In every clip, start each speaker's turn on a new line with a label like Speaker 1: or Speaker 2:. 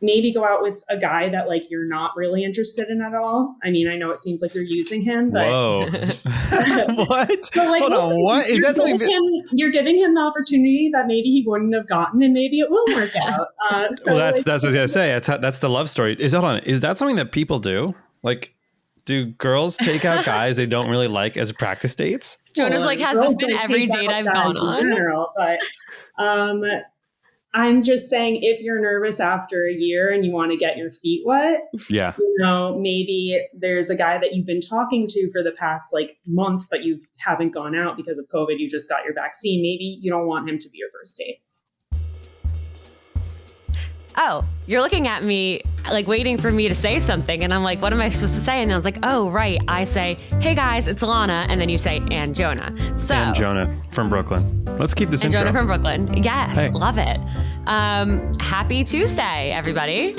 Speaker 1: maybe go out with a guy that like you're not really interested in at all. I mean, I know it seems like you're using him, but
Speaker 2: whoa, what?
Speaker 1: but like,
Speaker 2: Hold on, what is that? Something
Speaker 1: you're giving him the opportunity that maybe he wouldn't have gotten, and maybe it will work out. So
Speaker 2: well, that's
Speaker 1: like,
Speaker 2: what I was gonna say. That's the love story. Is that something that people do? Like, do girls take out guys they don't really like as practice dates?
Speaker 3: Jonah's like, has this been every date I've gone on?
Speaker 1: In general, but I'm just saying, if you're nervous after a year and you want to get your feet wet,
Speaker 2: yeah,
Speaker 1: maybe there's a guy that you've been talking to for the past like month, but you haven't gone out because of COVID. You just got your vaccine. Maybe you don't want him to be your first date.
Speaker 3: Oh, you're looking at me like waiting for me to say something. And I'm like, what am I supposed to say? And I was like, oh, right. I say, hey guys, it's Alana. And then you say, and Jonah. So,
Speaker 2: and Jonah from Brooklyn. Let's keep this intro.
Speaker 3: Jonah from Brooklyn. Yes.
Speaker 2: Hey.
Speaker 3: Love it. Happy Tuesday, everybody.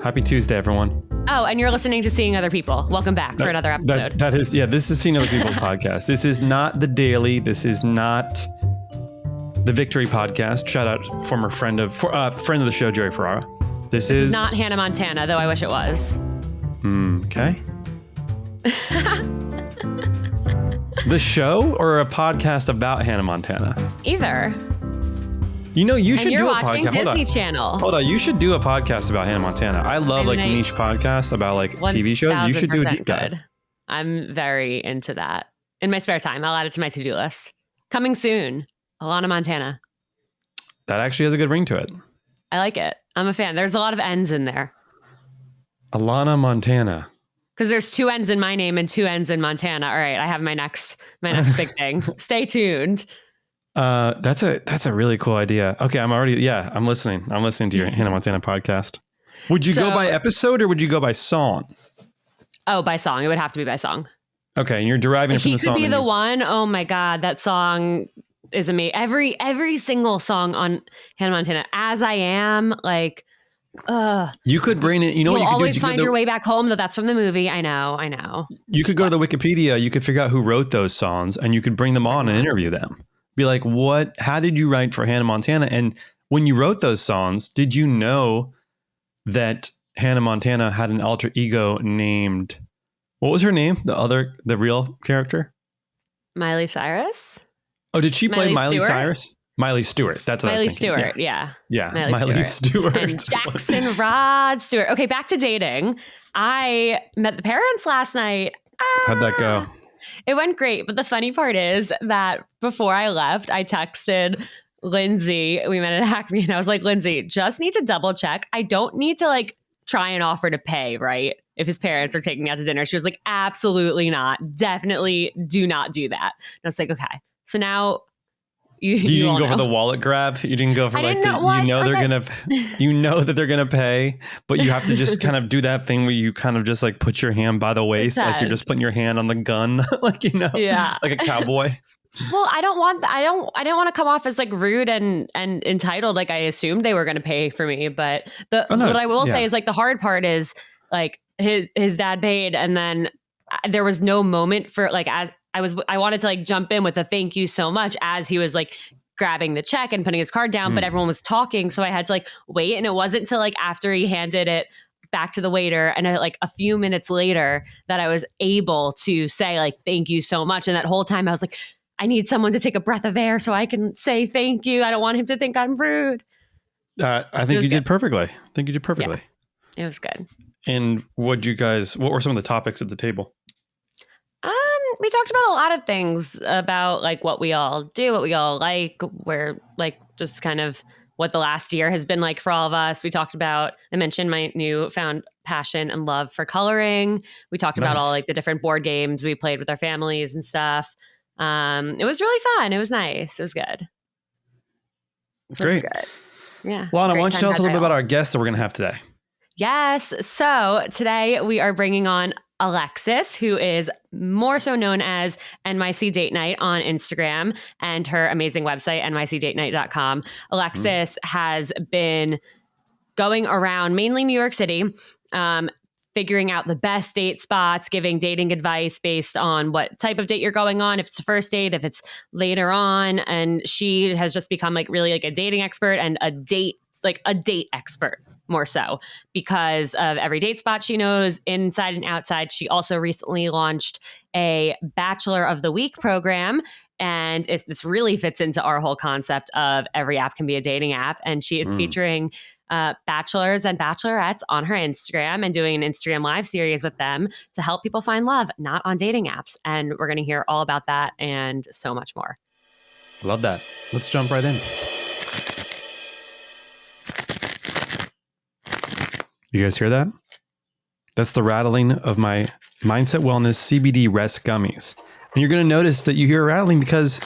Speaker 2: Happy Tuesday, everyone.
Speaker 3: Oh, and you're listening to Seeing Other People. Welcome back for another episode.
Speaker 2: This is Seeing Other People's podcast. This is not the Daily. This is not the Victory podcast. Shout out former friend of the show, Joey Ferrara. This is
Speaker 3: not Hannah Montana, though I wish it was.
Speaker 2: Okay. The show or a podcast about Hannah Montana?
Speaker 3: Either.
Speaker 2: You should do a podcast.
Speaker 3: You're watching Disney Channel.
Speaker 2: Hold on, you should do a podcast about Hannah Montana. I love niche podcasts about like TV shows. You should do a deep dive.
Speaker 3: I'm very into that. In my spare time, I'll add it to my to-do list. Coming soon, Alana Montana.
Speaker 2: That actually has a good ring to it.
Speaker 3: I like it. I'm a fan. There's a lot of N's in there.
Speaker 2: Alana Montana.
Speaker 3: Because there's 2 N's in my name and 2 N's in Montana. All right, I have my next big thing. Stay tuned.
Speaker 2: That's a really cool idea. Okay, I'm listening. I'm listening to your Hannah Montana podcast. Would you go by episode or would you go by song?
Speaker 3: Oh, by song. It would have to be by song.
Speaker 2: Okay, and you're deriving it from the song.
Speaker 3: He could be the one. Oh my God, that song is amazing. Every single song on Hannah Montana. As I Am, like,
Speaker 2: you could bring it. You know,
Speaker 3: you'll
Speaker 2: what you could
Speaker 3: always
Speaker 2: do?
Speaker 3: find your way back home. Though that's from the movie. I know.
Speaker 2: You could go to the Wikipedia. You could figure out who wrote those songs, and you could bring them on and interview them. Be like, how did you write for Hannah Montana? And when you wrote those songs, did you know that Hannah Montana had an alter ego named, what was her name? The real character?
Speaker 3: Miley Cyrus.
Speaker 2: Oh, did she play Miley
Speaker 3: Stewart?
Speaker 2: Cyrus? Miley Stewart. That's what I was thinking.
Speaker 3: Miley Stewart, yeah.
Speaker 2: Yeah,
Speaker 3: Miley
Speaker 2: Stewart.
Speaker 3: And Jackson Rod Stewart. Okay, back to dating. I met the parents last night.
Speaker 2: How'd that go?
Speaker 3: It went great. But the funny part is that before I left, I texted Lindsay. We met at Acme and I was like, Lindsay, just need to double check. I don't need to like try and offer to pay, right? If his parents are taking me out to dinner. She was like, absolutely not. Definitely do not do that. And I was like, okay. So now you
Speaker 2: didn't go for the wallet grab. You didn't go for that they're gonna pay, but you have to just kind of do that thing where you kind of just like put your hand by the waist, like you're just putting your hand on the gun, like like a cowboy.
Speaker 3: Well, I don't want to come off as like rude and entitled. Like I assumed they were going to pay for me, but what I will say is like the hard part is like his dad paid, and then there was no moment for like as I wanted to like jump in with a thank you so much as he was like grabbing the check and putting his card down, but everyone was talking. So I had to like wait. And it wasn't until like after he handed it back to the waiter and like a few minutes later that I was able to say like, thank you so much. And that whole time I was like, I need someone to take a breath of air so I can say thank you. I don't want him to think I'm rude.
Speaker 2: I think you did perfectly. Yeah,
Speaker 3: it was good.
Speaker 2: And what were some of the topics at the table?
Speaker 3: We talked about a lot of things about like what we all do, what we all like, where like just kind of what the last year has been like for all of us. We talked about, I mentioned my newfound passion and love for coloring. We talked about all like the different board games we played with our families and stuff. It was really fun. It was nice. It was good.
Speaker 2: Great.
Speaker 3: Good. Yeah.
Speaker 2: Lana, why don't you tell us a little bit about our guests that we're going to have today?
Speaker 3: Yes. So today we are bringing on Alexis, who is more so known as NYC Date Night on Instagram and her amazing website, nycdatenight.com. Alexis has been going around mainly New York City, figuring out the best date spots, giving dating advice based on what type of date you're going on, if it's a first date, if it's later on. And she has just become like really like a dating expert and a date expert. more so because of every date spot she knows inside and outside. She also recently launched a Bachelor of the Week program. And this really fits into our whole concept of every app can be a dating app. And she is featuring bachelors and bachelorettes on her Instagram and doing an Instagram live series with them to help people find love, not on dating apps. And we're going to hear all about that and so much more.
Speaker 2: Love that. Let's jump right in. You guys hear that? That's the rattling of my Mindset Wellness CBD rest gummies. And you're going to notice that you hear rattling because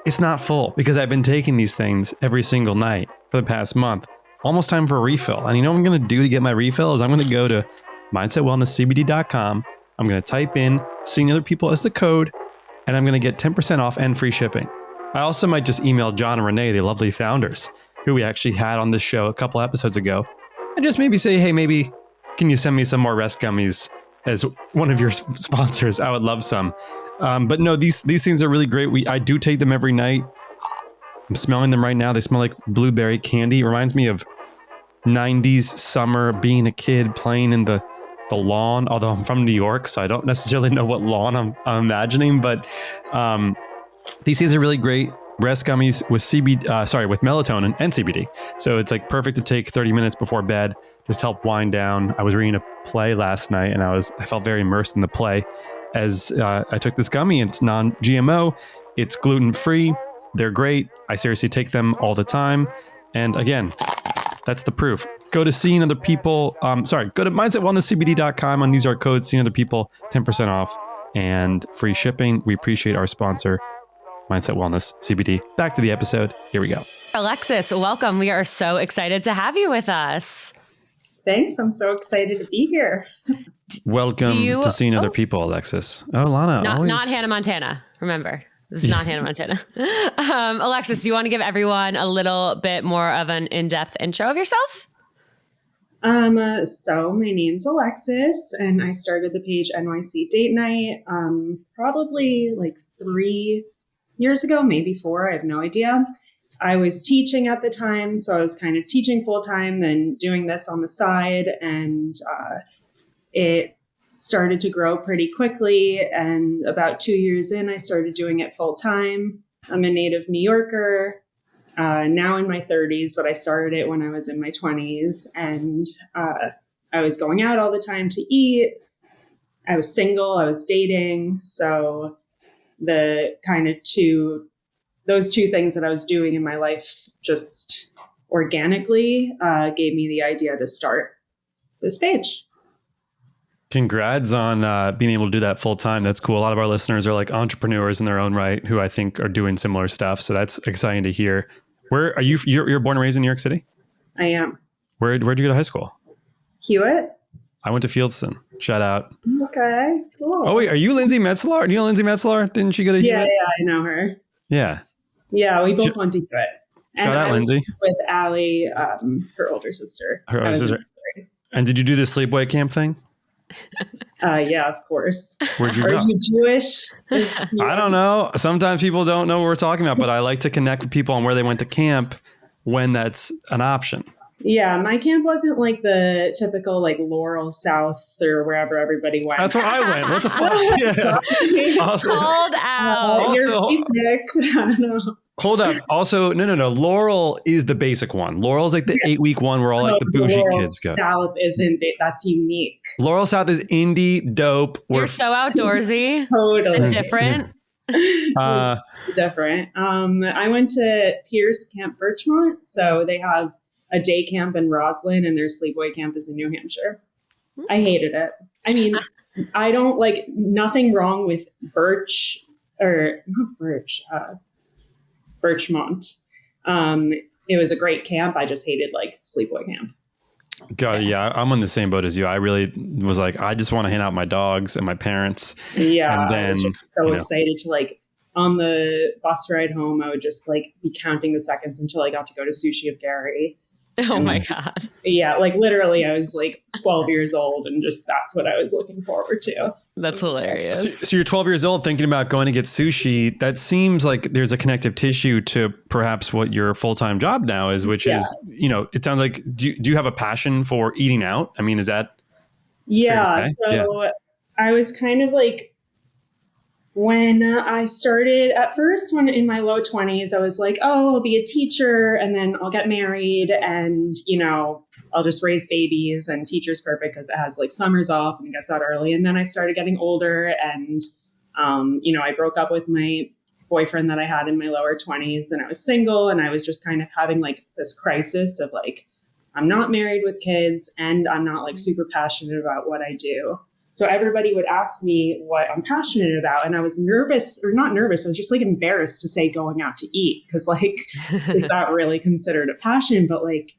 Speaker 2: it's not full, because I've been taking these things every single night for the past month. Almost time for a refill. And you know what I'm going to do to get my refill is I'm going to go to mindsetwellnesscbd.com. I'm going to type in seeing other people as the code, and I'm going to get 10% off and free shipping. I also might just email John and Renee, the lovely founders, who we actually had on this show a couple episodes ago, and just maybe say, hey, maybe can you send me some more rest gummies as one of your sponsors? I would love some. But no, these things are really great. I do take them every night. I'm smelling them right now. They smell like blueberry candy. It reminds me of 90s summer, being a kid playing in the lawn, although I'm from New York, so I don't necessarily know what lawn I'm imagining, but these things are really great. Rest gummies with with melatonin and CBD. So it's like perfect to take 30 minutes before bed, just help wind down. I was reading a play last night and I felt very immersed in the play as I took this gummy. It's non-GMO, it's gluten-free. They're great. I seriously take them all the time. And again, that's the proof. Go to Seeing Other People. Go to mindsetwellnesscbd.com and use our code Seeing Other People, 10% off and free shipping. We appreciate our sponsor, Mindset Wellness CBD. Back to the episode. Here we go.
Speaker 3: Alexis, welcome. We are so excited to have you with us.
Speaker 1: Thanks. I'm so excited to be here.
Speaker 2: Welcome to Seeing Other People, Alexis. Oh, Lana.
Speaker 3: Not Hannah Montana. Remember, this is not Hannah Montana. Alexis, do you want to give everyone a little bit more of an in-depth intro of yourself?
Speaker 1: So my name's Alexis, and I started the page NYC Date Night probably like 3 years ago, maybe 4. I have no idea. I was teaching at the time, so I was kind of teaching full time, then doing this on the side, and it started to grow pretty quickly. And about 2 years in, I started doing it full time. I'm a native New Yorker, now in my 30s, but I started it when I was in my 20s, and I was going out all the time to eat. I was single, I was dating, so the kind of those two things that I was doing in my life just organically gave me the idea to start this page.
Speaker 2: Congrats on being able to do that full time. That's cool. A lot of our listeners are like entrepreneurs in their own right who I think are doing similar stuff. So that's exciting to hear. Where are you? You're born and raised in New York City?
Speaker 1: I am.
Speaker 2: Where'd you go to high school?
Speaker 1: Hewitt.
Speaker 2: I went to Fieldston. Shout out.
Speaker 1: Okay, cool.
Speaker 2: Oh, wait, are you Lindsay Metzlar? Do you know Lindsay Metzlar? Didn't she go to Hewitt?
Speaker 1: Yeah, I know her.
Speaker 2: Yeah.
Speaker 1: Yeah, we both went to Hewitt.
Speaker 2: Shout out, Lindsay.
Speaker 1: With Allie, her older sister.
Speaker 2: Her older sister. And did you do the sleepaway camp thing?
Speaker 1: Yeah, of course.
Speaker 2: Where'd you go?
Speaker 1: Are you Jewish?
Speaker 2: I don't know. Sometimes people don't know what we're talking about, but I like to connect with people on where they went to camp when that's an option.
Speaker 1: Yeah, my camp wasn't like the typical like Laurel South or wherever everybody went.
Speaker 2: That's where I went. What the fuck? Yeah.
Speaker 3: Also, called out.
Speaker 1: You're basic. I don't know.
Speaker 2: Hold up. Also, no. Laurel is the basic one. Laurel's like the 8-week one where all like the bougie
Speaker 1: Laurel
Speaker 2: kids go.
Speaker 1: South isn't it? That's unique.
Speaker 2: Laurel South is indie, dope.
Speaker 3: You're so outdoorsy.
Speaker 1: Totally
Speaker 3: and different.
Speaker 1: Different. I went to Pierce Camp Birchmont, so they have a day camp in Roslyn, and their sleepaway camp is in New Hampshire. I hated it. I mean, I don't like nothing wrong with Birchmont. It was a great camp. I just hated like sleepaway camp.
Speaker 2: God, yeah, I'm on the same boat as you. I really was like, I just want to hang out with my dogs and my parents.
Speaker 1: Yeah,
Speaker 2: and then,
Speaker 1: I was just so excited to like on the bus ride home. I would just like be counting the seconds until I got to go to Sushi of Gary.
Speaker 3: Oh my God.
Speaker 1: Yeah, like literally I was like 12 years old and just that's what I was looking forward to.
Speaker 3: That's hilarious.
Speaker 2: So you're 12 years old thinking about going to get sushi. That seems like there's a connective tissue to perhaps what your full-time job now is, which is, you know, it sounds like, do you have a passion for eating out? I mean, is that
Speaker 1: fair to say? So I was kind of like, when I started at first, when in my low 20s, I was like, oh, I'll be a teacher and then I'll get married and, you know, I'll just raise babies, and teacher's perfect because it has like summers off and it gets out early. And then I started getting older and, you know, I broke up with my boyfriend that I had in my lower 20s and I was single and I was just kind of having like this crisis of like, I'm not married with kids and I'm not like super passionate about what I do. So everybody would ask me what I'm passionate about. And I was nervous, or not nervous, I was just like embarrassed to say going out to eat. Cause like, is that really considered a passion? But like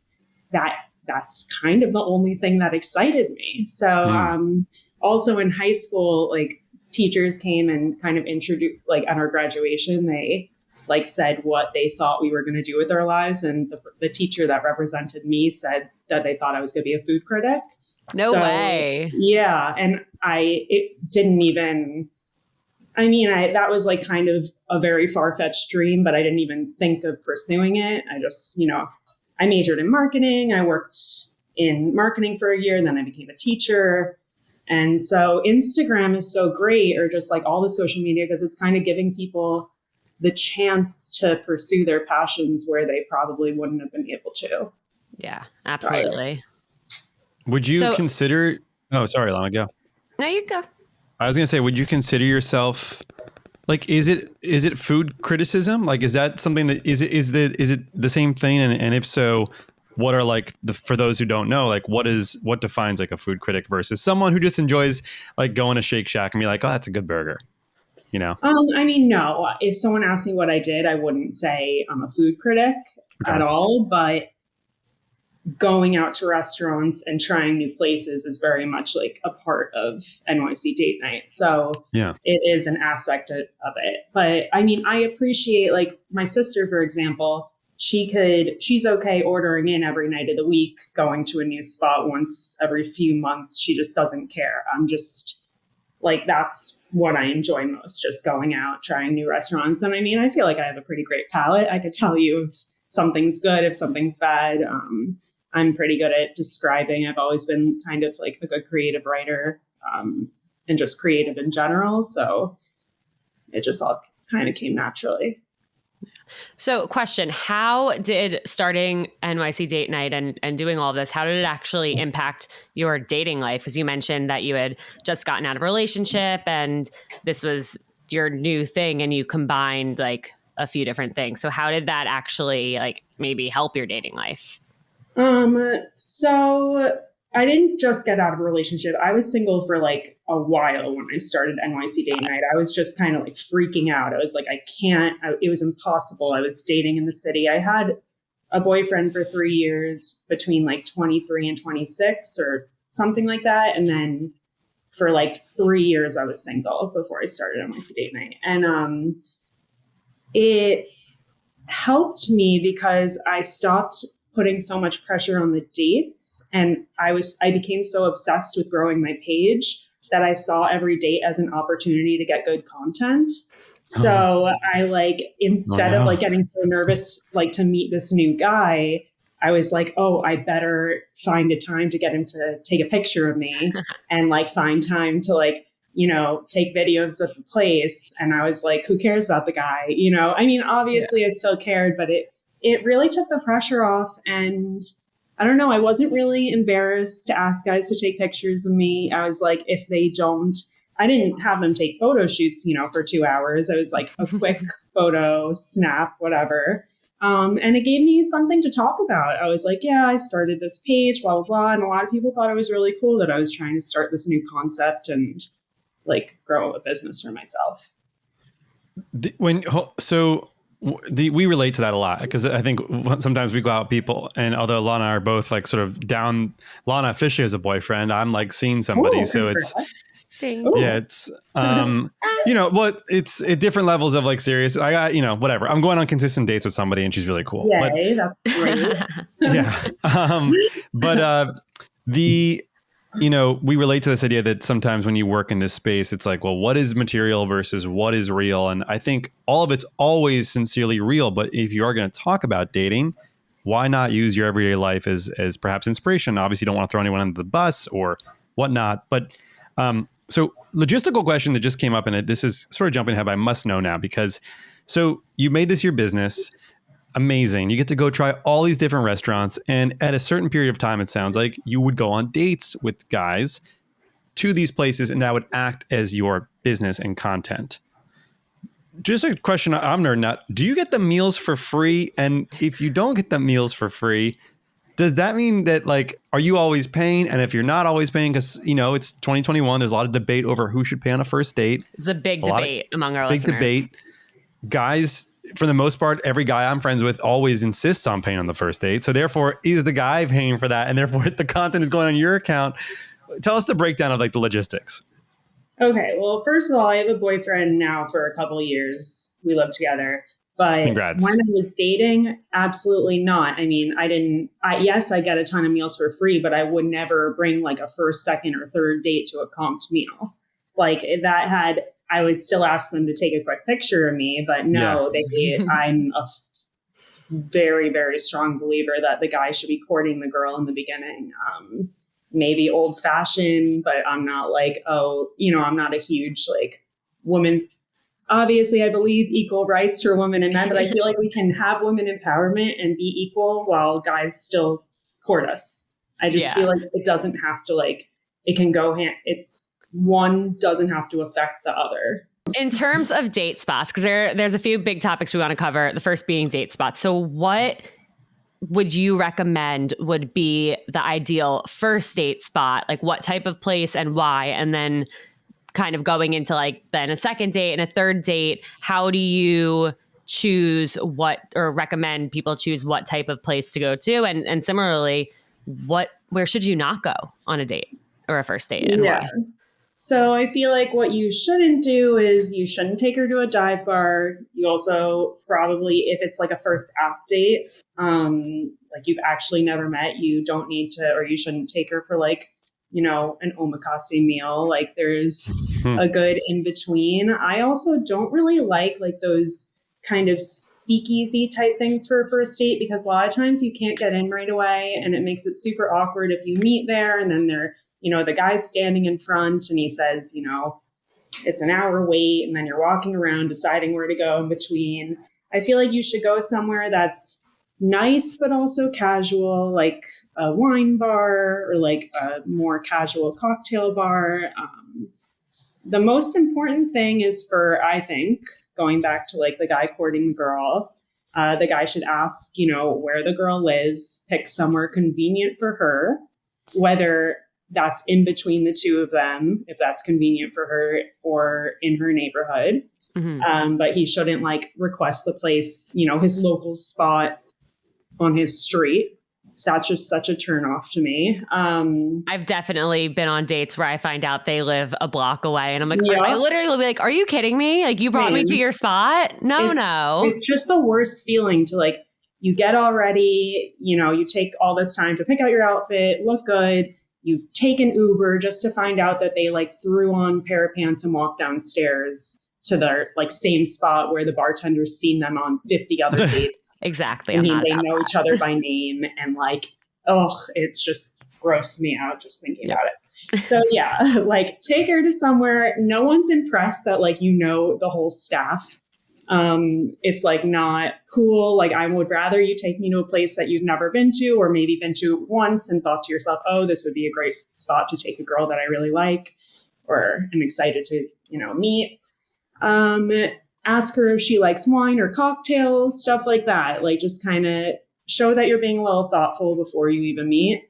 Speaker 1: that's kind of the only thing that excited me. So also in high school, like teachers came and kind of introduced, like at our graduation, they like said what they thought we were going to do with our lives. And the teacher that represented me said that they thought I was going to be a food critic.
Speaker 3: No way.
Speaker 1: Yeah. And it didn't even, I mean, that was like kind of a very far-fetched dream, but I didn't even think of pursuing it. I just, you know, I majored in marketing. I worked in marketing for a year, then I became a teacher. And so Instagram is so great, or just like all the social media, because it's kind of giving people the chance to pursue their passions where they probably wouldn't have been able to.
Speaker 3: Yeah, absolutely.
Speaker 2: Would you consider, oh, sorry, Lana, go.
Speaker 3: No, you go.
Speaker 2: I was going to say, would you consider yourself, like, is it food criticism? Like, is that something that, is it the same thing? And if so, what are like for those who don't know, like what defines like a food critic versus someone who just enjoys like going to Shake Shack and be like, oh, that's a good burger, you know?
Speaker 1: I mean, no, if someone asked me what I did, I wouldn't say I'm a food critic at all, but going out to restaurants and trying new places is very much like a part of NYC date night. So it is an aspect of it. But I mean, I appreciate like my sister, for example, she's okay ordering in every night of the week, going to a new spot once every few months. She just doesn't care. I'm just like, that's what I enjoy most, just going out, trying new restaurants. And I mean, I feel like I have a pretty great palate. I could tell you if something's good, if something's bad. I'm pretty good at describing. I've always been kind of like a good creative writer, and just creative in general. So it just all kind of came naturally.
Speaker 3: So question, how did starting NYC Date Night and doing all this, how did it actually impact your dating life? Because you mentioned that you had just gotten out of a relationship and this was your new thing and you combined like a few different things. So how did that actually like maybe help your dating life?
Speaker 1: So I didn't just get out of a relationship. I was single for like a while when I started NYC Date Night. I was just kind of like freaking out. I was like, it was impossible. I was dating in the city. I had a boyfriend for 3 years between like 23 and 26 or something like that. And then for like 3 years, I was single before I started NYC Date Night. And, it helped me because I stopped putting so much pressure on the dates. And I became so obsessed with growing my page that I saw every date as an opportunity to get good content. So I like, instead of like getting so nervous, like to meet this new guy, I was like, oh, I better find a time to get him to take a picture of me and like find time to like, you know, take videos of the place. And I was like, who cares about the guy? You know, I mean, obviously I still cared, but it really took the pressure off. And I don't know, I wasn't really embarrassed to ask guys to take pictures of me. I was like, if they don't, I didn't have them take photo shoots, you know, for 2 hours. I was like a quick photo, snap, whatever. And it gave me something to talk about. I was like, yeah, I started this page, blah, blah, blah. And a lot of people thought it was really cool that I was trying to start this new concept and like grow a business for myself.
Speaker 2: We relate to that a lot because I think sometimes we go out with people, and although Lana are both like sort of down, Lana officially has a boyfriend. I'm like seeing somebody.
Speaker 1: Ooh,
Speaker 2: so Yeah, it's what it's at different levels of like serious. I got whatever. I'm going on consistent dates with somebody, and she's really cool.
Speaker 1: Yay, that's great.
Speaker 2: Yeah, but we relate to this idea that sometimes when you work in this space, it's like, well, what is material versus what is real? And I think all of it's always sincerely real. But if you are going to talk about dating, why not use your everyday life as perhaps inspiration? Obviously, you don't want to throw anyone under the bus or whatnot. But so logistical question that just came up, and this is sort of jumping ahead, but I must know now because so you made this your business. Amazing. You get to go try all these different restaurants. And at a certain period of time, it sounds like you would go on dates with guys to these places, and that would act as your business and content. Just a question I'm nerding out. Do you get the meals for free? And if you don't get the meals for free, does that mean that like, are you always paying? And if you're not always paying, because it's 2021, there's a lot of debate over who should pay on a first date.
Speaker 3: It's a big debate among our listeners.
Speaker 2: Big debate. Guys, for the most part, every guy I'm friends with always insists on paying on the first date. So therefore, is the guy paying for that? And therefore, the content is going on your account. Tell us the breakdown of like the logistics.
Speaker 1: Okay. Well, first of all, I have a boyfriend now for a couple of years. We live together. But
Speaker 2: Congrats.
Speaker 1: When I was dating, absolutely not. I mean, yes, I get a ton of meals for free, but I would never bring like a first, second, or third date to a comped meal. Like if that had, I would still ask them to take a quick picture of me, but no, I'm a very, very strong believer that the guy should be courting the girl in the beginning. Maybe old fashioned, but I'm not like, I'm not a huge like woman. Obviously, I believe equal rights for women and men, but I feel like we can have women empowerment and be equal while guys still court us. I just feel like it doesn't have to it can go hand. One doesn't have to affect the other.
Speaker 3: In terms of date spots, because there's a few big topics we want to cover, the first being date spots. So what would you recommend would be the ideal first date spot? Like what type of place and why? And then kind of going into like then a second date and a third date, how do you choose or recommend people choose what type of place to go to? And similarly, where should you not go on a date or a first date and why?
Speaker 1: So I feel like what you shouldn't do is you shouldn't take her to a dive bar. You also probably, if it's like a first app date, like you've actually never met, you don't need to, or you shouldn't take her for like, an omakase meal. Like there's a good in between. I also don't really like those kind of speakeasy type things for a first date, because a lot of times you can't get in right away and it makes it super awkward if you meet there and then the guy's standing in front and he says, it's an hour wait, and then you're walking around deciding where to go in between. I feel like you should go somewhere that's nice, but also casual, like a wine bar or like a more casual cocktail bar. The most important thing is I think, going back to like the guy courting the girl, the guy should ask, where the girl lives, pick somewhere convenient for her, whether that's in between the two of them, if that's convenient for her, or in her neighborhood. Mm-hmm. But he shouldn't request the place, his local spot on his street. That's just such a turnoff to me.
Speaker 3: I've definitely been on dates where I find out they live a block away and I'm like, I literally will be like, are you kidding me? Like you brought me to your spot? No.
Speaker 1: It's just the worst feeling to you get all ready, you take all this time to pick out your outfit, look good. You take an Uber just to find out that they threw on a pair of pants and walked downstairs to their same spot where the bartender's seen them on 50 other dates.
Speaker 3: Exactly.
Speaker 1: I mean, they know each other by name and it's just grossed me out just thinking about it. So yeah, take her to somewhere. No one's impressed that the whole staff. It's not cool. I would rather you take me to a place that you've never been to, or maybe been to once and thought to yourself, oh, this would be a great spot to take a girl that I really like, or I'm excited to, meet. Ask her if she likes wine or cocktails, stuff like that. Just kind of show that you're being a little thoughtful before you even meet.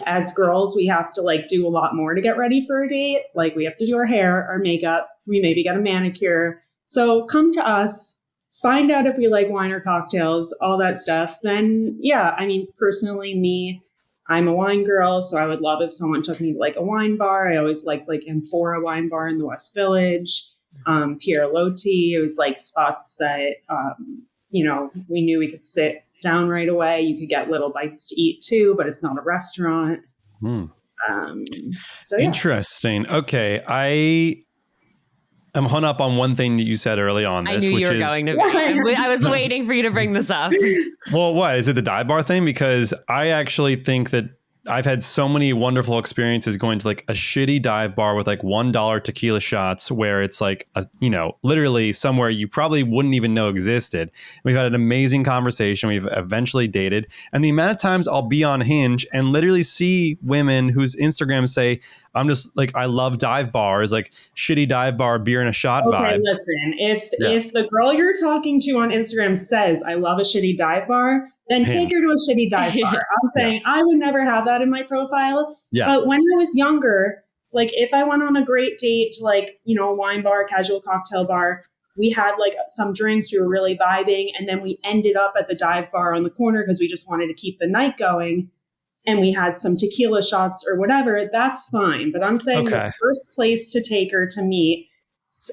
Speaker 1: As girls, we have to do a lot more to get ready for a date. We have to do our hair, our makeup. We maybe get a manicure. So come to us, find out if we like wine or cocktails, all that stuff. Then, yeah, I mean, personally, me, I'm a wine girl, so I would love if someone took me to like a wine bar. I always liked like Amphora Wine Bar in the West Village, Pierre Loti. It was like spots that, we knew we could sit down right away. You could get little bites to eat too, but it's not a restaurant. So yeah.
Speaker 2: Interesting. Okay. I'm hung up on one thing that you said early on.
Speaker 3: I knew you were going to be. I was waiting for you to bring this up.
Speaker 2: Well, what is it, the dive bar thing? Because I actually think that I've had so many wonderful experiences going to like a shitty dive bar with like $1 tequila shots where it's like, literally somewhere you probably wouldn't even know existed. We've had an amazing conversation. We've eventually dated. And the amount of times I'll be on Hinge and literally see women whose Instagrams say, I'm just like, I love dive bars, like shitty dive bar, beer and a shot vibe.
Speaker 1: Listen, if the girl you're talking to on Instagram says, I love a shitty dive bar, then take her to a shitty dive bar. I'm saying I would never have that in my profile. Yeah. But when I was younger, like if I went on a great date to like, a wine bar, casual cocktail bar, we had like some drinks, we were really vibing. And then we ended up at the dive bar on the corner because we just wanted to keep the night going. And we had some tequila shots or whatever, that's fine. But I'm saying the first place to take her to meet,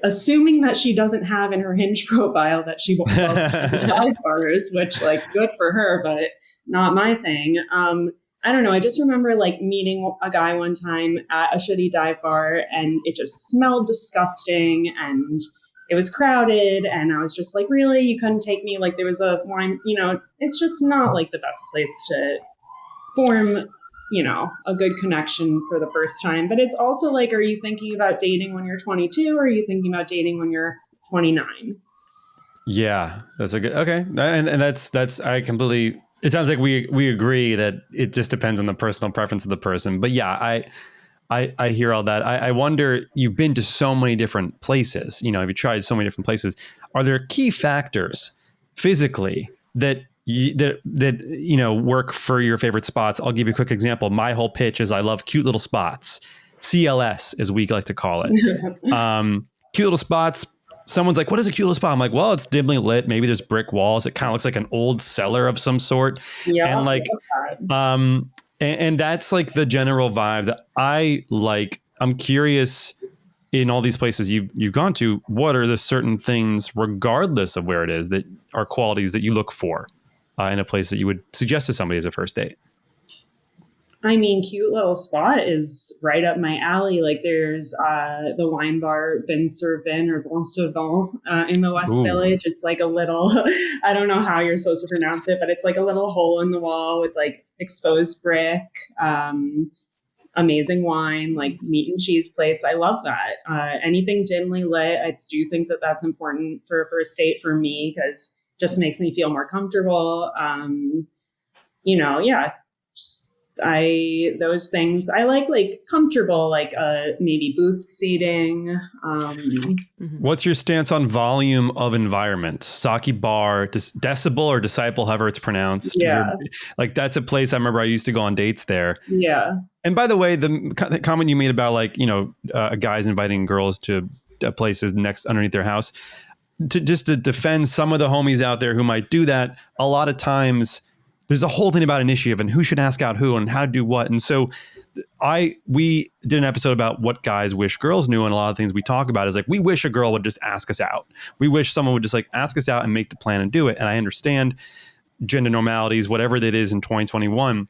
Speaker 1: assuming that she doesn't have in her Hinge profile that she loves dive bars, which like good for her, but not my thing. I don't know. I just remember like meeting a guy one time at a shitty dive bar and it just smelled disgusting and it was crowded. And I was just like, really? You couldn't take me? Like there was a wine, it's just not like the best place to form a good connection for the first time. But it's also like, are you thinking about dating when you're 22 or are you thinking about dating when you're 29?
Speaker 2: Yeah, that's a good, okay. And that's, I completely, it sounds like we agree that it just depends on the personal preference of the person. But yeah, I hear all that. I wonder, you've been to so many different places, you've tried so many different places. Are there key factors physically that work for your favorite spots? I'll give you a quick example. My whole pitch is I love cute little spots. CLS, as we like to call it. Cute little spots. Someone's like, what is a cute little spot? I'm like, well, it's dimly lit. Maybe there's brick walls. It kind of looks like an old cellar of some sort. Yeah. And like, and that's like the general vibe that I like. I'm curious, in all these places you've gone to, what are the certain things, regardless of where it is, that are qualities that you look for in a place that you would suggest to somebody as a first date?
Speaker 1: I mean, cute little spot is right up my alley. Like there's the wine bar Vin sur Vin or Bon sur Vin in the West Village. It's like a little, I don't know how you're supposed to pronounce it, but it's like a little hole in the wall with like exposed brick, amazing wine, like meat and cheese plates. I love that. Anything dimly lit. I do think that that's important for a first date for me because just makes me feel more comfortable. Those things I like comfortable, like maybe booth seating.
Speaker 2: What's your stance on volume of environment? Sake bar, Decibel or Disciple, however it's pronounced.
Speaker 1: Yeah.
Speaker 2: Like that's a place I remember I used to go on dates there.
Speaker 1: Yeah.
Speaker 2: And by the way, the comment you made about like, guys inviting girls to places underneath their house, just to defend some of the homies out there who might do that, a lot of times there's a whole thing about initiative and who should ask out who and how to do what. And so we did an episode about what guys wish girls knew. And a lot of things we talk about is like, we wish a girl would just ask us out. We wish someone would just like ask us out and make the plan and do it. And I understand gender normalities, whatever that is in 2021.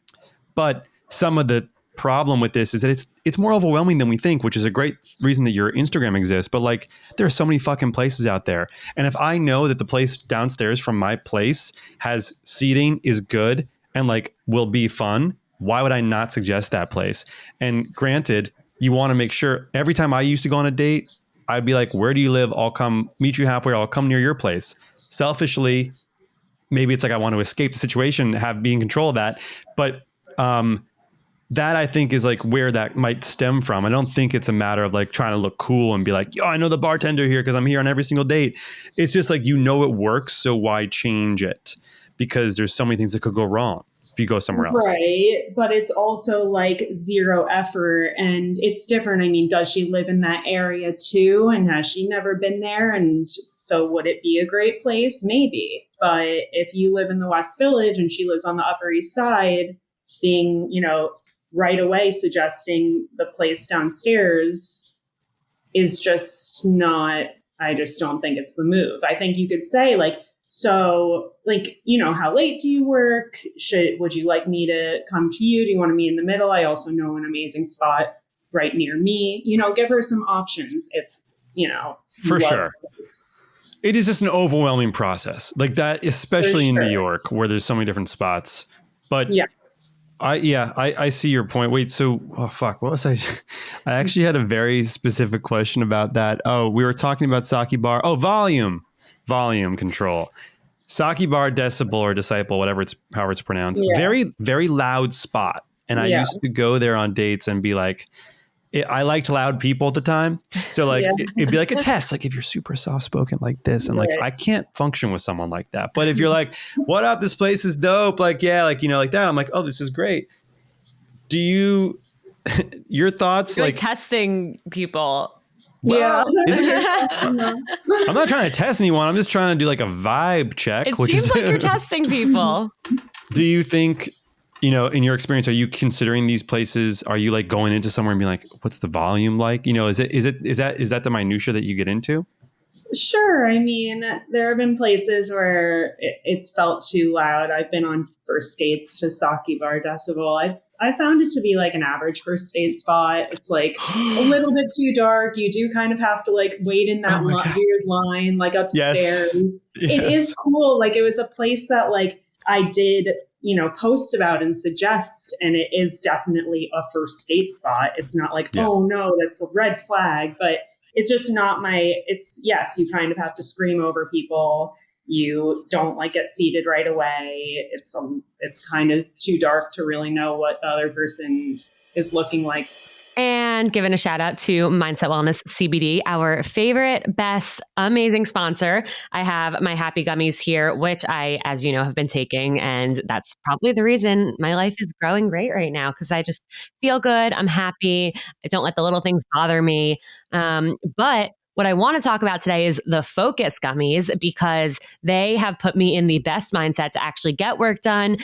Speaker 2: But some of the problem with this is that it's more overwhelming than we think, which is a great reason that your Instagram exists. But like, there are so many fucking places out there. And if I know that the place downstairs from my place has seating, is good, and like will be fun, why would I not suggest that place? And granted, you want to make sure, every time I used to go on a date, I'd be like, where do you live? I'll come meet you halfway. I'll come near your place. Selfishly, maybe it's like I want to escape the situation, be in control of that. But that I think is like where that might stem from. I don't think it's a matter of like trying to look cool and be like, yo, I know the bartender here because I'm here on every single date. It's just like, it works. So why change it? Because there's so many things that could go wrong if you go somewhere else.
Speaker 1: Right. But it's also like zero effort and it's different. I mean, does she live in that area too? And has she never been there? And so would it be a great place? Maybe. But if you live in the West Village and she lives on the Upper East Side, being, right away suggesting the place downstairs is just not, I just don't think it's the move. I think you could say like, so like, how late do you work? Would you like me to come to you? Do you want to meet in the middle? I also know an amazing spot right near me. Give her some options if,
Speaker 2: for sure. It is just an overwhelming process like that, especially in New York where there's so many different spots. But
Speaker 1: yes,
Speaker 2: I see your point. Wait, so what was I? I actually had a very specific question about that. Oh, we were talking about Sake Bar. Oh, volume control. Sake Bar Decibel or Disciple, however it's pronounced. Yeah. Very, very loud spot. And I used to go there on dates and be like, I liked loud people at the time. So like, it'd be like a test. Like if you're super soft spoken like this and like, I can't function with someone like that. But if you're like, what up? This place is dope. Like, like that. I'm like, oh, this is great. Do you, your thoughts?
Speaker 3: You're like testing people.
Speaker 2: Well, I'm not trying to test anyone. I'm just trying to do like a vibe check.
Speaker 3: It seems like you're testing people.
Speaker 2: Do you think, in your experience, are you considering these places? Are you like going into somewhere and being like, what's the volume like? Is that the minutia that you get into?
Speaker 1: Sure. I mean, there have been places where it's felt too loud. I've been on first dates to Sake Bar Decibel. I found it to be like an average first date spot. It's like a little bit too dark. You do kind of have to like wait in that weird line, like upstairs. Yes. It is cool. Like it was a place that like I did, post about and suggest, and it is definitely a first date spot. It's not like, oh no, that's a red flag, but it's just not yes, you kind of have to scream over people. You don't like get seated right away. It's kind of too dark to really know what the other person is looking like.
Speaker 3: And giving a shout out to Mindset Wellness CBD, our favorite, best, amazing sponsor. I have my Happy Gummies here, which I, as you know, have been taking. And that's probably the reason my life is growing great right now, because I just feel good. I'm happy. I don't let the little things bother me. But what I want to talk about today is the Focus Gummies, because they have put me in the best mindset to actually get work done,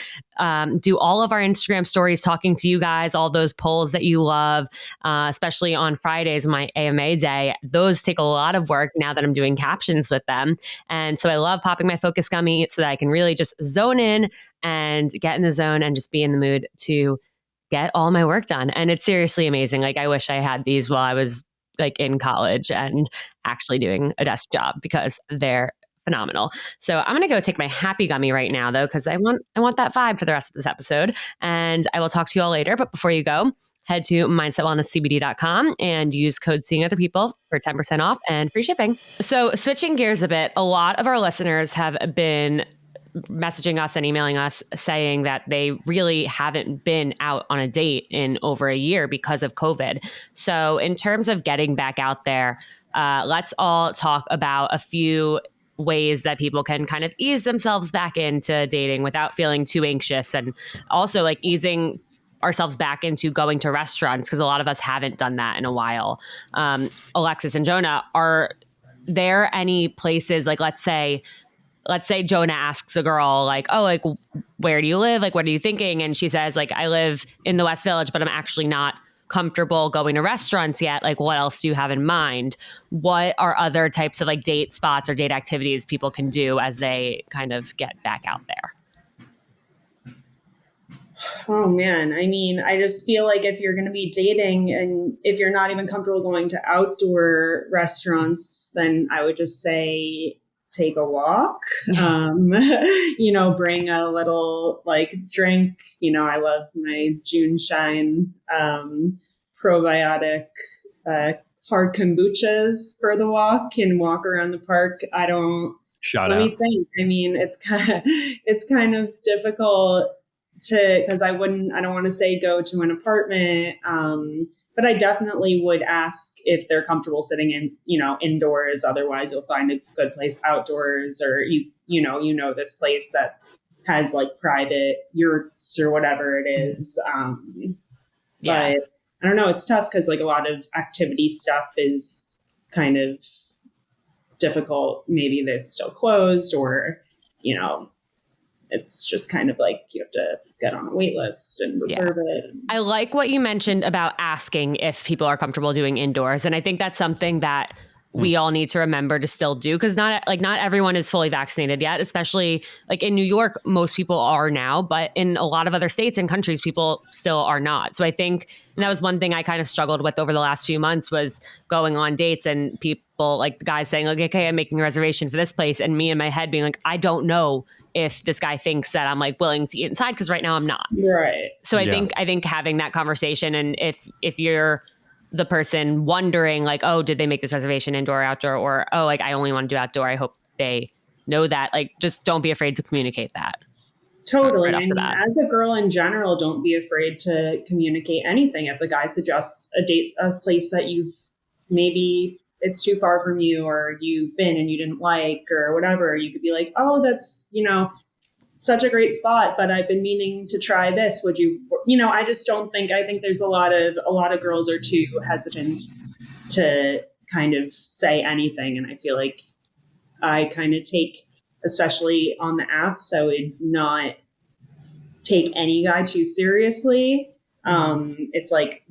Speaker 3: do all of our Instagram stories, talking to you guys, all those polls that you love, especially on Fridays, my AMA day. Those take a lot of work now that I'm doing captions with them. And so I love popping my Focus Gummy so that I can really just zone in and get in the zone and just be in the mood to get all my work done. And it's seriously amazing. Like I wish I had these while I was like in college and actually doing a desk job, because they're phenomenal. So I'm going to go take my Happy Gummy right now though, because I want that vibe for the rest of this episode, and I will talk to you all later. But before you go, head to mindsetwellnesscbd.com and use code Seeing Other People for 10% off and free shipping. So switching gears a bit, a lot of our listeners have been messaging us and emailing us saying that they really haven't been out on a date in over a year because of COVID. So in terms of getting back out there, let's all talk about a few ways that people can kind of ease themselves back into dating without feeling too anxious, and also like easing ourselves back into going to restaurants, because a lot of us haven't done that in a while. Alexis and Jonah, are there any places, like let's say Jonah asks a girl like, oh, like, where do you live? Like, what are you thinking? And she says like, I live in the West Village, but I'm actually not comfortable going to restaurants yet. Like, what else do you have in mind? What are other types of like date spots or date activities people can do as they kind of get back out there?
Speaker 1: Oh man. I mean, I just feel like if you're going to be dating and if you're not even comfortable going to outdoor restaurants, then I would just say, take a walk, bring a little like drink. I love my June Shine probiotic hard kombuchas for the walk and walk around the park. Let me think. I mean, it's kind of difficult because I don't want to say go to an apartment. But I definitely would ask if they're comfortable sitting in, indoors. Otherwise, you'll find a good place outdoors, or this place that has like private yurts or whatever it is. But I don't know. It's tough because like a lot of activity stuff is kind of difficult. Maybe that's still closed, or it's just kind of like you have to get on a wait list and reserve it.
Speaker 3: I like what you mentioned about asking if people are comfortable doing indoors. And I think that's something that we all need to remember to still do, because not everyone is fully vaccinated yet, especially like in New York, most people are now, but in a lot of other states and countries, people still are not. So I think, and that was one thing I kind of struggled with over the last few months, was going on dates and people, like the guys saying, like, okay, I'm making a reservation for this place. And me in my head being like, I don't know if this guy thinks that I'm like willing to eat inside, because right now I'm not.
Speaker 1: Right.
Speaker 3: So I think having that conversation, and if you're the person wondering like, oh, did they make this reservation indoor or outdoor, or, oh, like I only want to do outdoor, I hope they know that. Like, just don't be afraid to communicate that.
Speaker 1: Totally. Right, as a girl in general, don't be afraid to communicate anything. If the guy suggests a place that you've maybe it's too far from you, or you've been and you didn't like, or whatever, you could be like, oh, that's, such a great spot, but I've been meaning to try this. Would you, I just don't think, I think there's a lot of girls are too hesitant to kind of say anything. And I feel like I kind of take, especially on the apps, I would not take any guy too seriously. It's like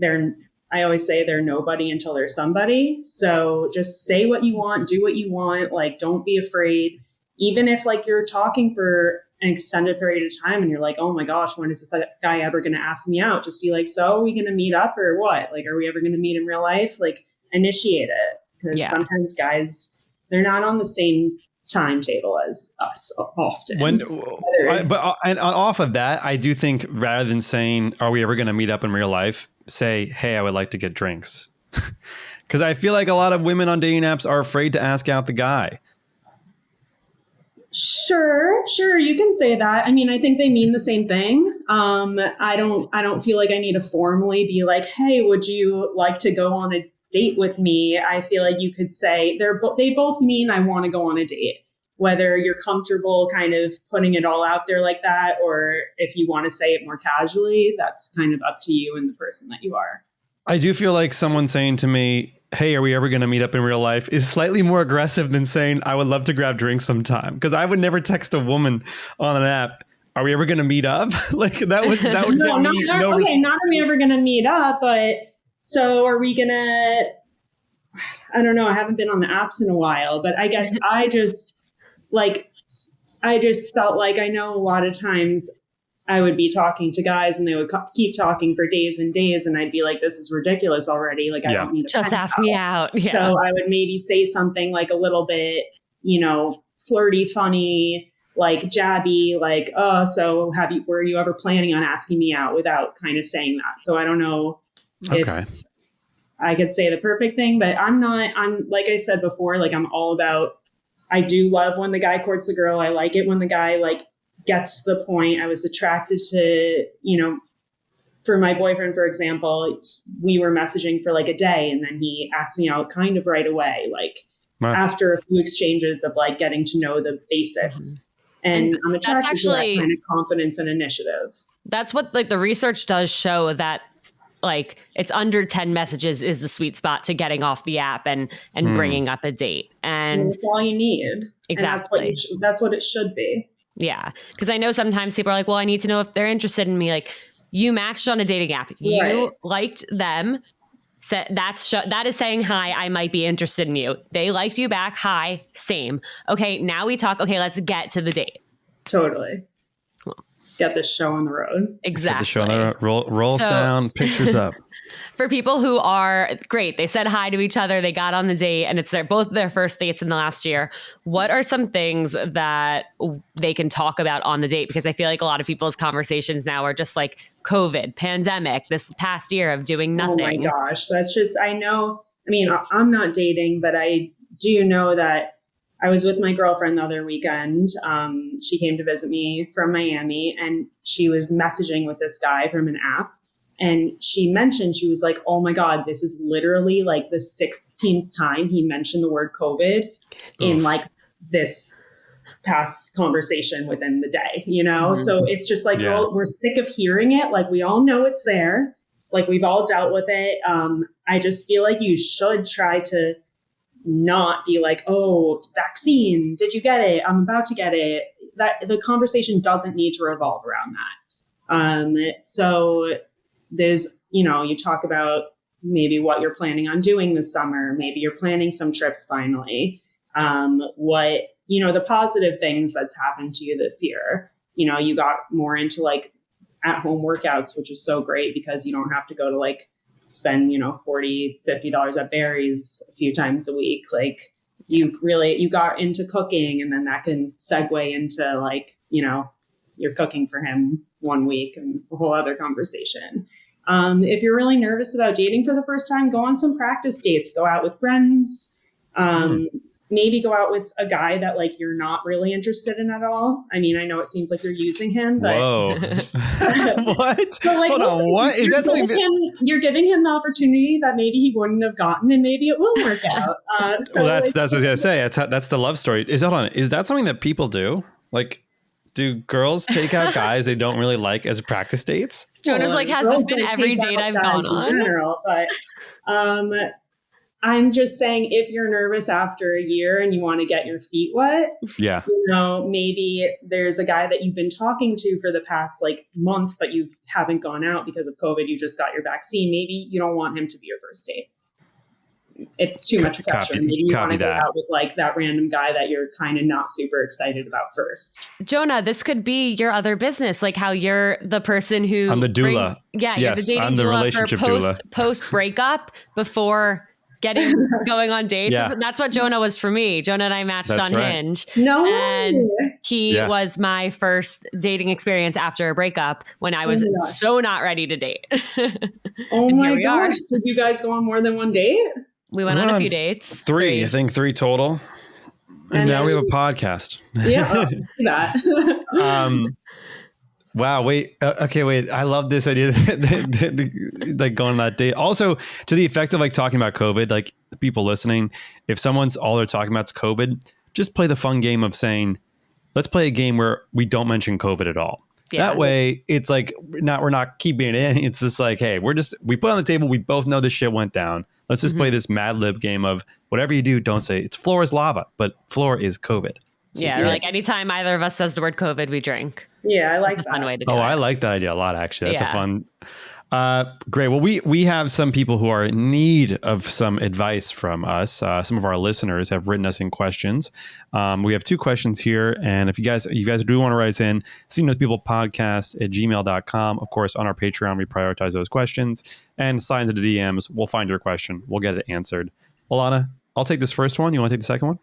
Speaker 1: I always say they're nobody until they're somebody. So just say what you want, do what you want. Like, don't be afraid. Even if like you're talking for an extended period of time and you're like, oh my gosh, when is this guy ever going to ask me out? Just be like, so are we going to meet up or what? Like, are we ever going to meet in real life? Like, initiate it. Because sometimes guys, they're not on the same timetable as us often.
Speaker 2: And off of that, I do think rather than saying, are we ever going to meet up in real life? Say, hey, I would like to get drinks. Because I feel like a lot of women on dating apps are afraid to ask out the guy.
Speaker 1: Sure. You can say that. I mean, I think they mean the same thing. I don't feel like I need to formally be like, hey, would you like to go on a date with me? I feel like you could say they both mean I want to go on a date. Whether you're comfortable kind of putting it all out there like that, or if you want to say it more casually, that's kind of up to you and the person that you are.
Speaker 2: I do feel like someone saying to me, hey, are we ever going to meet up in real life, is slightly more aggressive than saying, I would love to grab drinks sometime. Because I would never text a woman on an app, are we ever going to meet up? Like that would
Speaker 1: not are we ever going to meet up, but so are we going to, I don't know. I haven't been on the apps in a while, but I guess I just felt like I know a lot of times I would be talking to guys and they would keep talking for days and days. And I'd be like, this is ridiculous already. Like, I don't need to
Speaker 3: just ask me out. Yeah.
Speaker 1: So I would maybe say something like a little bit, flirty, funny, like jabby, like, oh, so were you ever planning on asking me out, without kind of saying that. So I don't know if I could say the perfect thing, but I'm like I said before, like I'm all about, I do love when the guy courts a girl. I like it when the guy like gets to the point. I was attracted to, for my boyfriend, for example, we were messaging for like a day and then he asked me out kind of right away, like after a few exchanges of like getting to know the basics. And I'm attracted to that kind of confidence and initiative.
Speaker 3: That's what like the research does show, that like it's under 10 messages is the sweet spot to getting off the app and bringing up a date. And
Speaker 1: that's all you need.
Speaker 3: Exactly.
Speaker 1: And that's what it should be.
Speaker 3: Yeah. Because I know sometimes people are like, well, I need to know if they're interested in me. Like, you matched on a dating app. You liked them. That is saying, hi, I might be interested in you. They liked you back. Hi, same. Okay, now we talk. Okay, let's get to the date.
Speaker 1: Totally. Let's get this show on the road.
Speaker 3: Exactly.
Speaker 2: Get the show on the road. Roll sound, pictures up.
Speaker 3: For people who are great, they said hi to each other, they got on the date, and it's both their first dates in the last year. What are some things that they can talk about on the date? Because I feel like a lot of people's conversations now are just like COVID, pandemic, this past year of doing nothing.
Speaker 1: Oh my gosh, that's just, I know, I mean, I'm not dating, but I do know that I was with my girlfriend the other weekend. She came to visit me from Miami and she was messaging with this guy from an app. And she mentioned, she was like, oh my God, this is literally like the 16th time he mentioned the word COVID in like this past conversation within the day, So it's just like, we're sick of hearing it. Like, we all know it's there. Like, we've all dealt with it. I just feel like you should try to not be like, oh, vaccine, did you get it? I'm about to get it. that the conversation doesn't need to revolve around that. So there's, you talk about maybe what you're planning on doing this summer. Maybe you're planning some trips finally. What, the positive things that's happened to you this year. You got more into like at-home workouts, which is so great because you don't have to go to like spend, $40-$50 at Barry's a few times a week. Like you got into cooking, and then that can segue into like, you're cooking for him one week and a whole other conversation. If you're really nervous about dating for the first time, go on some practice dates, go out with friends, maybe go out with a guy that like you're not really interested in at all. I mean, I know it seems like you're using him, but
Speaker 2: whoa, what?
Speaker 1: So, like,
Speaker 2: hold on, what is that? Something
Speaker 1: you're giving him the opportunity that maybe he wouldn't have gotten, and maybe it will work out. So
Speaker 2: well, that's what I was gonna say. That's the love story. Is that something that people do? Like, do girls take out guys they don't really like as practice dates?
Speaker 3: Jonah's like, has this been every date I've gone on?
Speaker 1: In general, but I'm just saying, if you're nervous after a year and you want to get your feet wet, maybe there's a guy that you've been talking to for the past like month, but you haven't gone out because of COVID. You just got your vaccine. Maybe you don't want him to be your first date. It's too much pressure. Maybe you want to go out with like that random guy that you're kind of not super excited about first.
Speaker 3: Jonah, this could be your other business, like how you're the person who
Speaker 2: I'm the doula.
Speaker 3: You're the dating doula for post breakup before going on dates. Yeah. That's what Jonah was for me. Jonah and I matched on Hinge.
Speaker 1: No,
Speaker 3: and he was my first dating experience after a breakup when I was so not ready to date.
Speaker 1: Oh my gosh! Did you guys go on more than one date?
Speaker 3: We went on a few dates.
Speaker 2: Three, I think 3 total. And now we have a podcast.
Speaker 1: Yeah, that.
Speaker 2: Wow. Wait. Okay. Wait. I love this idea like going on that date. Also, to the effect of like talking about COVID, like people listening, if someone's all they're talking about is COVID, just play the fun game of saying, let's play a game where we don't mention COVID at all. Yeah. That way, it's like we're not keeping it in. It's just like, hey, we put on the table. We both know this shit went down. Let's just play this Mad Lib game of whatever you do, don't say it's floor is lava, but floor is COVID. So
Speaker 3: or like anytime either of us says the word COVID, we drink.
Speaker 1: Yeah, I like that.
Speaker 3: Fun way to do
Speaker 2: it.
Speaker 3: I
Speaker 2: like that idea a lot, actually. That's a fun. Great. Well, we have some people who are in need of some advice from us. Some of our listeners have written us in questions. We have 2 questions here. And if you guys do want to write us in, seeingthospeoplepodcast@gmail.com. Of course, on our Patreon, we prioritize those questions and slide into the DMs. We'll find your question. We'll get it answered. Alana, I'll take this first one. You want to take the second one?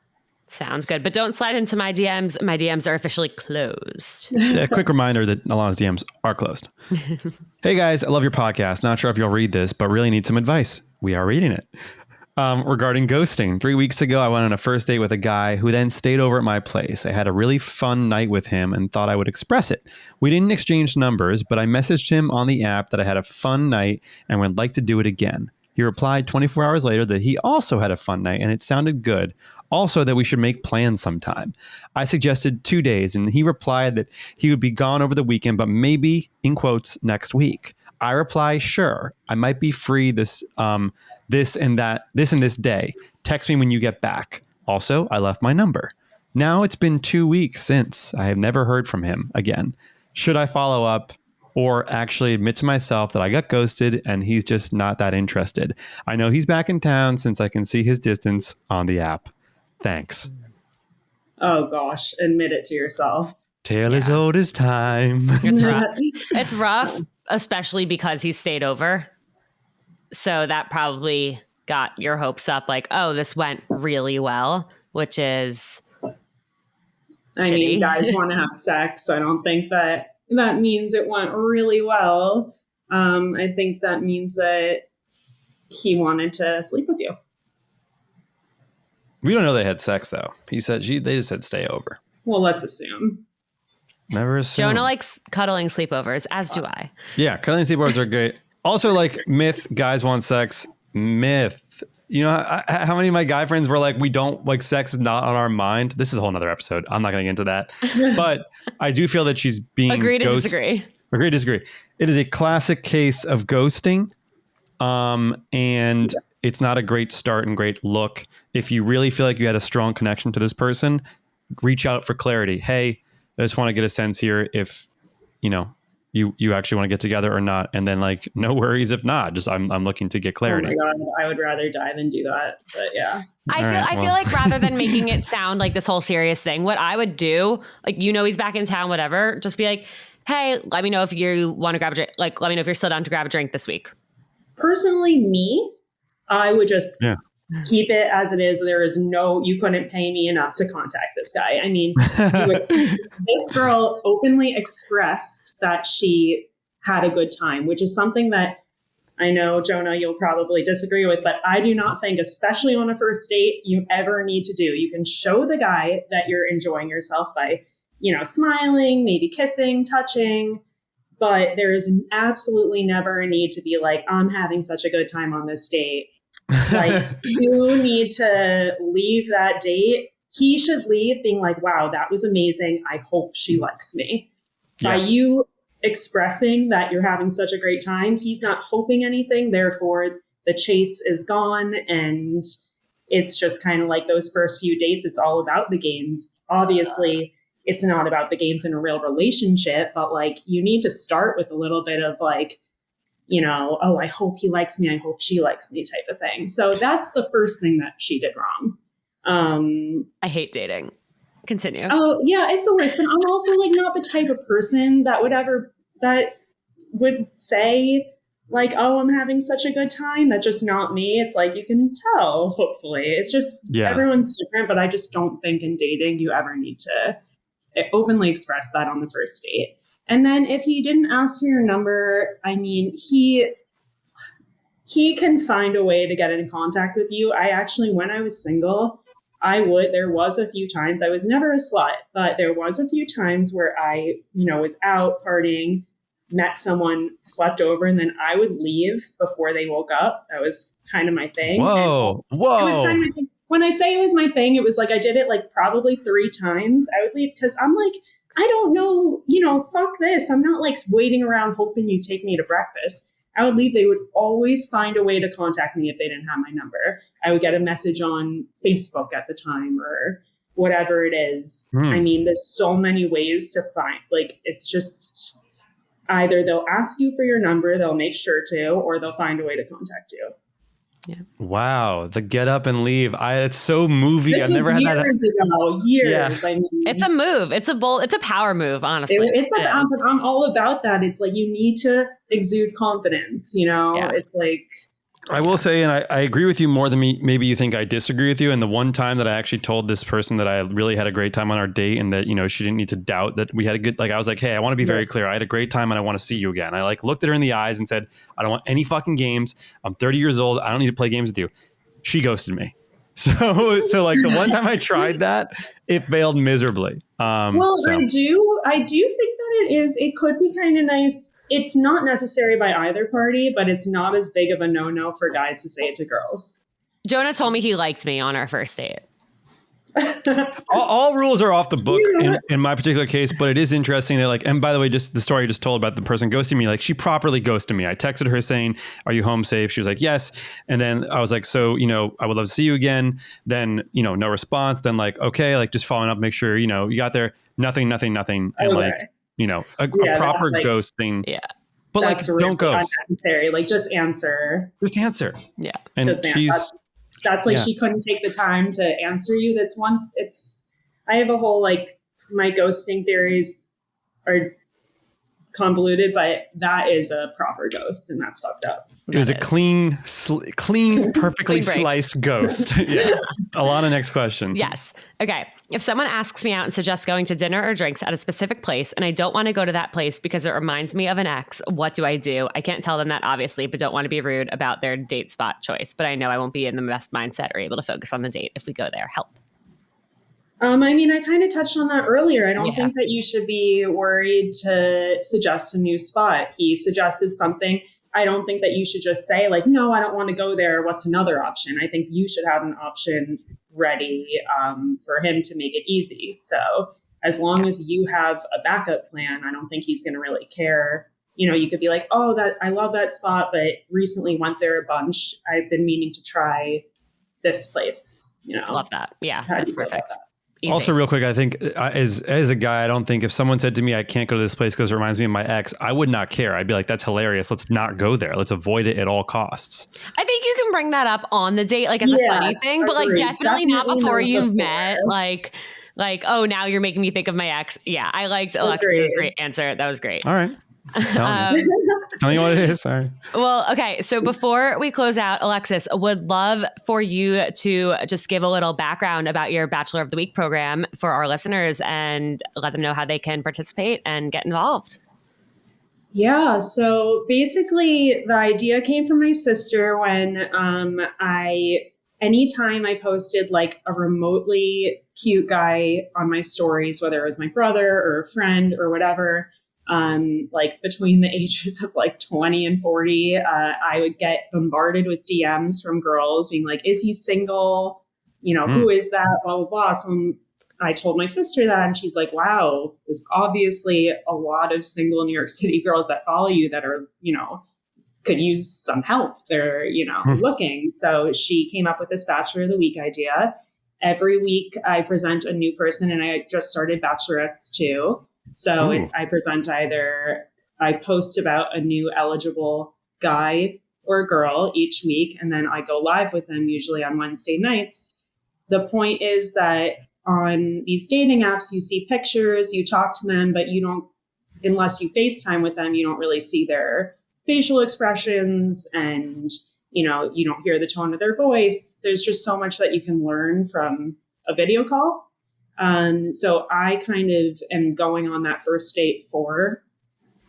Speaker 3: Sounds good. But don't slide into my DMs. My DMs are officially closed.
Speaker 2: A quick reminder that Alana's DMs are closed. Hey guys, I love your podcast. Not sure if you'll read this, but really need some advice. We are reading it. Regarding ghosting. 3 weeks ago, I went on a first date with a guy who then stayed over at my place. I had a really fun night with him and thought I would express it. We didn't exchange numbers, but I messaged him on the app that I had a fun night and would like to do it again. He replied 24 hours later that he also had a fun night and it sounded good. Also, that we should make plans sometime. I suggested 2 days, and he replied that he would be gone over the weekend, but maybe, in quotes, next week. I reply, sure, I might be free this and this day. Text me when you get back. Also, I left my number. Now it's been 2 weeks since. I have never heard from him again. Should I follow up or actually admit to myself that I got ghosted and he's just not that interested? I know he's back in town since I can see his distance on the app. Thanks.
Speaker 1: Oh gosh, admit it to yourself.
Speaker 2: Tale as old as time.
Speaker 3: It's rough. It's rough, especially because he stayed over. So that probably got your hopes up like, oh, this went really well, which is
Speaker 1: I mean, guys want to have sex. I don't think that means it went really well. I think that means that he wanted to sleep with you.
Speaker 2: We don't know they had sex, though. They just said stay over.
Speaker 1: Well, let's assume.
Speaker 2: Never assume.
Speaker 3: Jonah likes cuddling sleepovers, as do I.
Speaker 2: Yeah, cuddling sleepovers are great. Also, like, myth, guys want sex. Myth. You know, how many of my guy friends were like, we don't, like, sex is not on our mind. This is a whole nother episode. I'm not going to get into that. But I do feel that she's being
Speaker 3: Agree to disagree.
Speaker 2: Agree to disagree. It is a classic case of ghosting. And it's not a great start and great look. If you really feel like you had a strong connection to this person, reach out for clarity. Hey, I just want to get a sense here if, you actually want to get together or not. And then like, no worries if not, just I'm looking to get clarity.
Speaker 1: Oh my God, I would rather dive and do that. But yeah.
Speaker 3: I feel like rather than making it sound like this whole serious thing, what I would do, like, he's back in town, whatever, just be like, hey, let me know if you want to grab a drink. Like, let me know if you're still down to grab a drink this week.
Speaker 1: Personally, I would just keep it as it is. You couldn't pay me enough to contact this guy. I mean, this girl openly expressed that she had a good time, which is something that I know, Jonah, you'll probably disagree with, but I do not think, especially on a first date, you ever need to do. You can show the guy that you're enjoying yourself by, smiling, maybe kissing, touching, but there is absolutely never a need to be like, I'm having such a good time on this date. Like, you need to leave that date. He should leave being like, wow, that was amazing. I hope she likes me. Yeah. By you expressing that you're having such a great time, he's not hoping anything. Therefore, the chase is gone. And it's just kind of like those first few dates. It's all about the games. Obviously, it's not about the games in a real relationship, but like, you need to start with a little bit of like, oh, I hope he likes me, I hope she likes me type of thing. So that's the first thing that she did wrong.
Speaker 3: I hate dating. Continue.
Speaker 1: Oh, yeah, it's the worst. But I'm also like not the type of person that would say like, oh, I'm having such a good time. That's just not me. It's like, you can tell, hopefully. It's just everyone's different, but I just don't think in dating you ever need to openly express that on the first date. And then if he didn't ask for your number, I mean, he can find a way to get in contact with you. I actually, when I was single, there was a few times, I was never a slut, but there was a few times where I, was out partying, met someone, slept over, and then I would leave before they woke up. That was kind of my thing.
Speaker 2: Whoa.
Speaker 1: It was kind of, when I say it was my thing, it was like I did it like probably 3 times. I would leave because I'm like, I don't know, fuck this. I'm not like waiting around hoping you take me to breakfast. I would leave. They would always find a way to contact me if they didn't have my number. I would get a message on Facebook at the time or whatever it is. I mean, there's so many ways to find, like, it's just either they'll ask you for your number, they'll make sure to, or they'll find a way to contact you.
Speaker 2: Yeah. Wow, the get up and leave. It's so movie.
Speaker 1: I've never had that. Years. Yeah. I mean,
Speaker 3: it's a move. It's a power move. Honestly,
Speaker 1: I'm all about that. It's like you need to exude confidence. It's like.
Speaker 2: I will say, and I agree with you more than maybe you think I disagree with you. And the one time that I actually told this person that I really had a great time on our date and that, she didn't need to doubt that we had a good, like, I was like, hey, I want to be very clear. I had a great time and I want to see you again. I like looked at her in the eyes and said, I don't want any fucking games. I'm 30 years old. I don't need to play games with you. She ghosted me. So like the one time I tried that, it failed miserably.
Speaker 1: I do think that it could be kind of nice. It's not necessary by either party, but it's not as big of a no-no for guys to say it to girls.
Speaker 3: Jonah told me he liked me on our first date.
Speaker 2: all rules are off the book in my particular case, but it is interesting that, like, and by the way, just the story you just told about the person ghosting me, like, she properly ghosted me. I texted her saying, are you home safe? She was like, yes. And then I was like, so, I would love to see you again. Then, no response. Then like, okay, like just following up, make sure, you got there, nothing. And like, a proper
Speaker 1: like,
Speaker 2: ghosting.
Speaker 3: Yeah.
Speaker 2: But like, don't ghost.
Speaker 1: Unnecessary. Like, just answer.
Speaker 2: Just answer.
Speaker 3: Yeah.
Speaker 2: And
Speaker 1: that's like, she couldn't take the time to answer you. I have a whole, like, my ghosting theories are convoluted, but that is a proper ghost, and that's fucked up.
Speaker 2: It was a clean, perfectly sliced ghost. Yeah. Alana, next question.
Speaker 3: Yes. Okay. If someone asks me out and suggests going to dinner or drinks at a specific place, and I don't want to go to that place because it reminds me of an ex, what do I do? I can't tell them that, obviously, but don't want to be rude about their date spot choice. But I know I won't be in the best mindset or able to focus on the date if we go there. Help.
Speaker 1: I mean, I kind of touched on that earlier. I don't think that you should be worried to suggest a new spot. He suggested something. I don't think that you should just say, like, no, I don't want to go there. What's another option? I think you should have an option ready for him to make it easy. So as long as you have a backup plan, I don't think he's going to really care. You could be like, oh, I love that spot, but recently went there a bunch. I've been meaning to try this place.
Speaker 3: Love that. Yeah, that's perfect. Easy.
Speaker 2: Also, real quick, I think as a guy, I don't think if someone said to me, I can't go to this place because it reminds me of my ex, I would not care. I'd be like, that's hilarious. Let's not go there. Let's avoid it at all costs.
Speaker 3: I think you can bring that up on the date, like as a funny thing, but like definitely not before you've met. Like, oh, now you're making me think of my ex. Yeah, I liked Alexis's great answer. That was great.
Speaker 2: All right. Tell me what it is. Sorry.
Speaker 3: Well, okay. So before we close out, Alexis, would love for you to just give a little background about your Bachelor of the Week program for our listeners and let them know how they can participate and get involved.
Speaker 1: Yeah. So basically the idea came from my sister when anytime I posted like a remotely cute guy on my stories, whether it was my brother or a friend or whatever, like between the ages of like 20 and 40, I would get bombarded with DMs from girls being like, is he single? Who is that? Blah, blah, blah. So I told my sister that, and she's like, wow, there's obviously a lot of single New York City girls that follow you that are, could use some help. They're, looking. So she came up with this Bachelor of the Week idea. Every week I present a new person, and I just started Bachelorettes too. So I post about a new eligible guy or girl each week, and then I go live with them usually on Wednesday nights. The point is that on these dating apps, you see pictures, you talk to them, but you don't, unless you FaceTime with them, you don't really see their facial expressions, and you don't hear the tone of their voice. There's just so much that you can learn from a video call. So I kind of am going on that first date for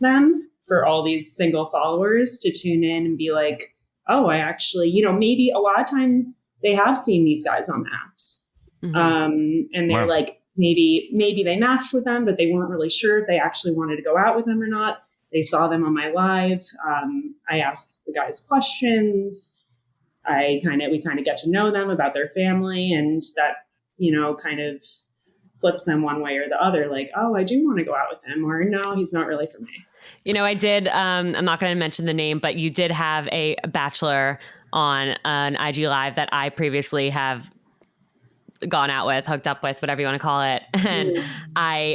Speaker 1: them, for all these single followers to tune in and be like, oh, I actually, maybe a lot of times they have seen these guys on the apps. And they're like, maybe they matched with them, but they weren't really sure if they actually wanted to go out with them or not. They saw them on my live. I asked the guys questions. We kind of get to know them about their family, and that, kind of flips them one way or the other, like, oh, I do want to go out with him, or no, he's not really for me.
Speaker 3: I did, I'm not going to mention the name, but you did have a bachelor on an IG Live that I previously have gone out with, hooked up with, whatever you want to call it. And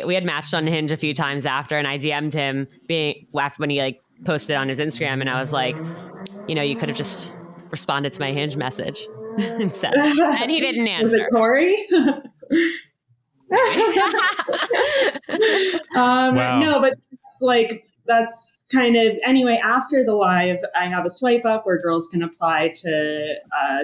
Speaker 3: we had matched on Hinge a few times after, and I DM'd him when he like posted on his Instagram, and I was like, you could have just responded to my Hinge message instead. And he didn't answer.
Speaker 1: Was it Corey?
Speaker 2: Wow.
Speaker 1: No, but it's like, that's kind of, anyway, after the live, I have a swipe up where girls can apply to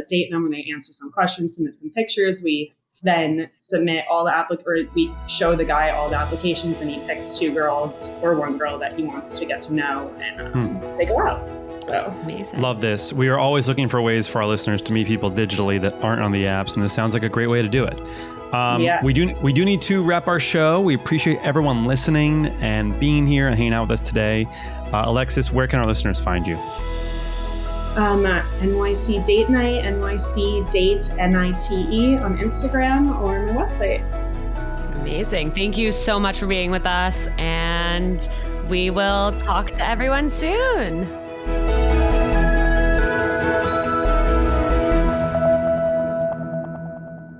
Speaker 1: date them when they answer some questions, submit some pictures. We then submit all the we show the guy all the applications, and he picks 2 girls or 1 girl that he wants to get to know, and they go out. So
Speaker 3: amazing.
Speaker 2: Love this. We are always looking for ways for our listeners to meet people digitally that aren't on the apps, and this sounds like a great way to do it. We do need to wrap our show. We appreciate everyone listening and being here and hanging out with us today. Alexis, where can our listeners find you?
Speaker 1: NYC Date Night, NYC Date NITE on Instagram or my website.
Speaker 3: Amazing. Thank you so much for being with us, and we will talk to everyone soon.